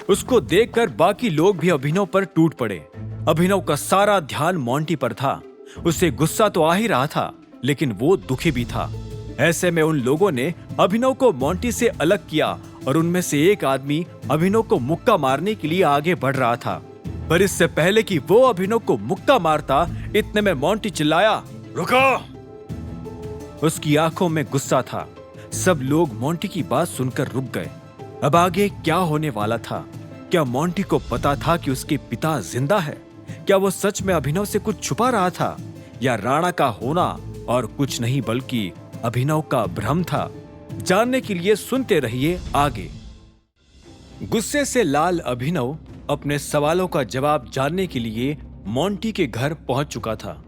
उसको देखकर बाकी लोग भी अभिनव पर टूट पड़े। अभिनव का सारा ध्यान मोंटी पर था। उसे गुस्सा तो आ ही रहा था, लेकिन वो दुखी भी था। ऐसे में उन लोगों ने अभिनव को मोंटी से अलग किया और उनमें से एक आदमी अभिनव को मुक्का मारने के लिए आगे बढ़ रहा था। पर इससे पहले कि वो अभिनव को मुक्का मारता, इतने में मोंटी चिल्लाया, रुको! उसकी आंखों में गुस्सा था। सब लोग मोंटी की बात सुनकर रुक गए। अब आगे क्या होने वाला था? क्या मोंटी को पता था कि उसके पिता जिंदा है? क्या वो सच में अभिनव से कुछ छुपा रहा था, या राणा का होना और कुछ नहीं बल्कि अभिनव का भ्रम था? जानने के लिए सुनते रहिए आगे। गुस्से से लाल अभिनव अपने सवालों का जवाब जानने के लिए मोंटी के घर पहुंच चुका था।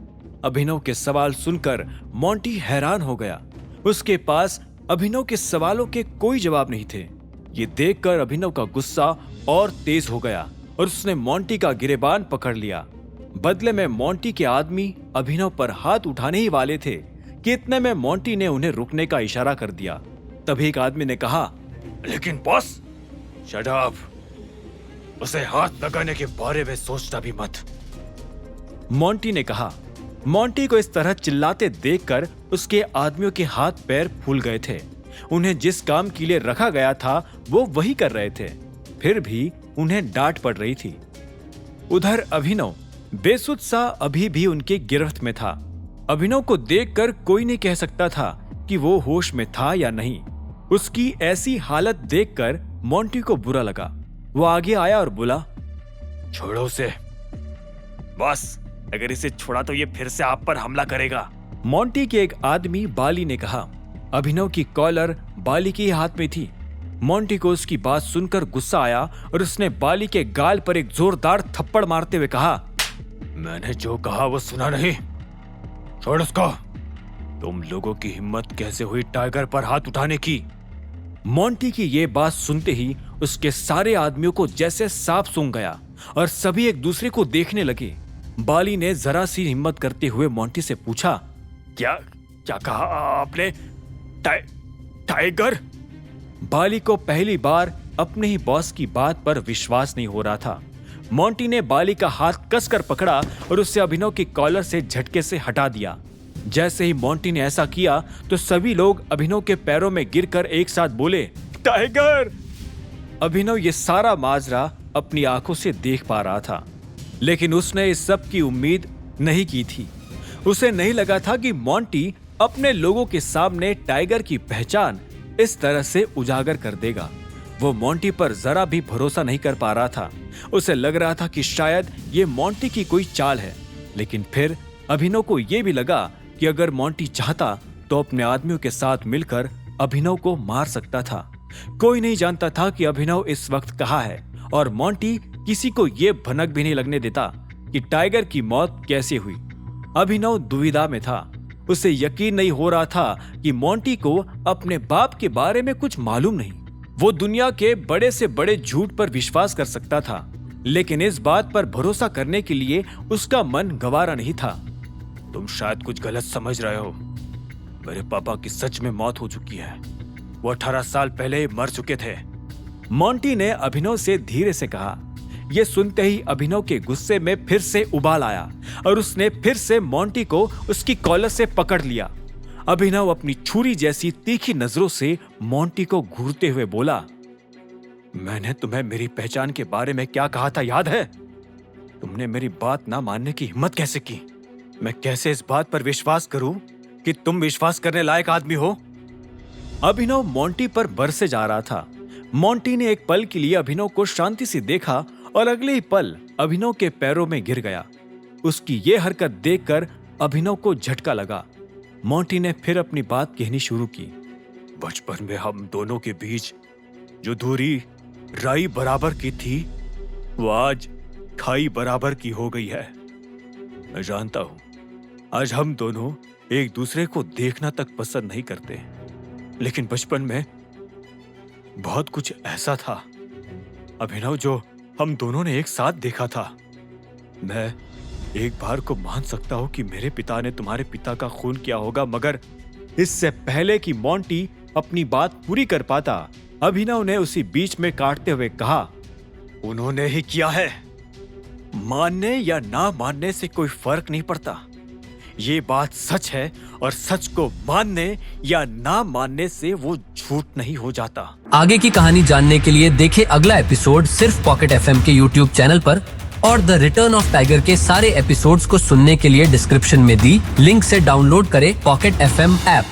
अभिनव के सवाल सुनकर मोंटी हैरान हो गया। उसके पास अभिनव के सवालों के कोई जवाब नहीं थे। ये देखकर अभिनव का गुस्सा और तेज हो गया और उसने मोंटी का गिरेबान पकड़ लिया। बदले में मोंटी के आदमी अभिनव पर हाथ उठाने ही वाले थे कि इतने में मोंटी ने उन्हें रुकने का इशारा कर दिया। तभी एक आदमी ने कहा, लेकिन बॉस, शट अप! उसे हाथ लगाने के बारे में सोचना भी मत। मोंटी ने कहा। मोंटी को इस तरह चिल्लाते देखकर उसके आदमियों के हाथ पैर फूल गए थे। उन्हें जिस काम के लिए रखा गया था वो वही कर रहे थे, फिर भी उन्हें डांट पड़ रही थी। उधर अभिनव बेसुध सा अभी भी उनके गिरफ्त में था। अभिनव को देखकर कोई नहीं कह सकता था कि वो होश में था या नहीं। उसकी ऐसी हालत देखकर मोंटी को बुरा लगा। वो आगे आया और बोला, छोड़ो उसे बॉस, अगर इसे छोड़ा तो ये फिर से आप पर हमला करेगा। मोंटी के एक आदमी बाली ने कहा। अभिनव की कॉलर बाली के हाथ में थी। मोंटी को उसकी बात सुनकर गुस्सा आया और उसने बाली के गाल पर एक जोरदार थप्पड़ मारते हुए कहा, मैंने जो कहा वो सुना नहीं? छोड़ उसको। तुम लोगों की हिम्मत कैसे हुई टाइगर पर हाथ उठाने की? मोंटी की ये बात सुनते ही उसके सारे आदमियों को जैसे सांप सूंघ गया और सभी एक दूसरे को देखने लगे। बाली ने जरा सी हिम्मत करते हुए मोंटी से पूछा, क्या क्या कहा आपने? टाइगर? बाली को पहली बार अपने ही बॉस की बात पर विश्वास नहीं हो रहा था। मोंटी ने बाली का हाथ कसकर पकड़ा और उसे अभिनव की कॉलर से झटके से हटा दिया। जैसे ही मोंटी ने ऐसा किया तो सभी लोग अभिनव के पैरों में गिरकर एक साथ बोले, टाइगर! अभिनव ये सारा माजरा अपनी आंखों से देख पा रहा था, लेकिन उसने इस सब की उम्मीद नहीं की थी। उसे नहीं लगा था कि मोंटी अपने लोगों के सामने टाइगर की पहचान इस तरह से उजागर कर देगा। वो मोंटी पर जरा भी भरोसा नहीं कर पा रहा था। उसे लग रहा था कि शायद ये मोंटी की कोई चाल है, लेकिन फिर अभिनव को यह भी लगा कि अगर मोंटी चाहता तो अपने आदमियों के साथ मिलकर अभिनव को मार सकता था। कोई नहीं जानता था कि अभिनव इस वक्त कहाँ है, और मोंटी किसी को यह भनक भी नहीं लगने देता कि टाइगर की मौत कैसे हुई। अभिनव दुविधा में था। उसे यकीन नहीं हो रहा था कि मोंटी को अपने बाप के बारे में कुछ मालूम नहीं। वो दुनिया के बड़े से बड़े झूठ पर विश्वास कर सकता था, लेकिन इस बात पर भरोसा करने के लिए उसका मन गवारा नहीं था। तुम शायद कुछ गलत समझ रहे हो। मेरे पापा की सच में मौत हो चुकी है। वो 18 साल पहले ही मर चुके थे। मोंटी ने अभिनव से धीरे से कहा। यह सुनते ही अभिनव के गुस्से में फिर से उबाल आया और उसने फिर से मोंटी को उसकी कॉलर से पकड़ लिया। अभिनव अपनी छुरी जैसी तीखी नजरों से मोंटी को घूरते हुए बोला, मैंने तुम्हें मेरी पहचान के बारे में क्या कहा था, याद है? तुमने मेरी बात ना मानने की हिम्मत कैसे की? मैं कैसे इस बात पर विश्वास करूं कि तुम विश्वास करने लायक आदमी हो? अभिनव मोंटी पर बरसे जा रहा था। मोंटी ने एक पल के लिए अभिनव को शांति से देखा और अगले ही पल अभिनव के पैरों में गिर गया। उसकी ये हरकत देखकर अभिनव को झटका लगा। मोंटी ने फिर अपनी बात कहनी शुरू की। बचपन में हम दोनों के बीच जो दूरी राई बराबर की थी, वो आज खाई बराबर की हो गई है। मैं जानता हूं, आज हम दोनों एक दूसरे को देखना तक पसंद नहीं करते, लेकिन बचपन में बहुत कुछ ऐसा था अभिनव जो हम दोनों ने एक साथ देखा था। मैं एक बार को मान सकता हूं कि मेरे पिता ने तुम्हारे पिता का खून किया होगा, मगर इससे पहले कि मोंटी अपनी बात पूरी कर पाता, अभिनव ने उसी बीच में काटते हुए कहा, उन्होंने ही किया है। मानने या ना मानने से कोई फर्क नहीं पड़ता। ये बात सच है और सच को मानने या ना मानने से वो झूठ नहीं हो जाता। आगे की कहानी जानने के लिए देखें अगला एपिसोड सिर्फ पॉकेट एफएम के यूट्यूब चैनल पर, और द रिटर्न ऑफ टाइगर के सारे एपिसोड्स को सुनने के लिए डिस्क्रिप्शन में दी लिंक से डाउनलोड करें पॉकेट एफएम ऐप।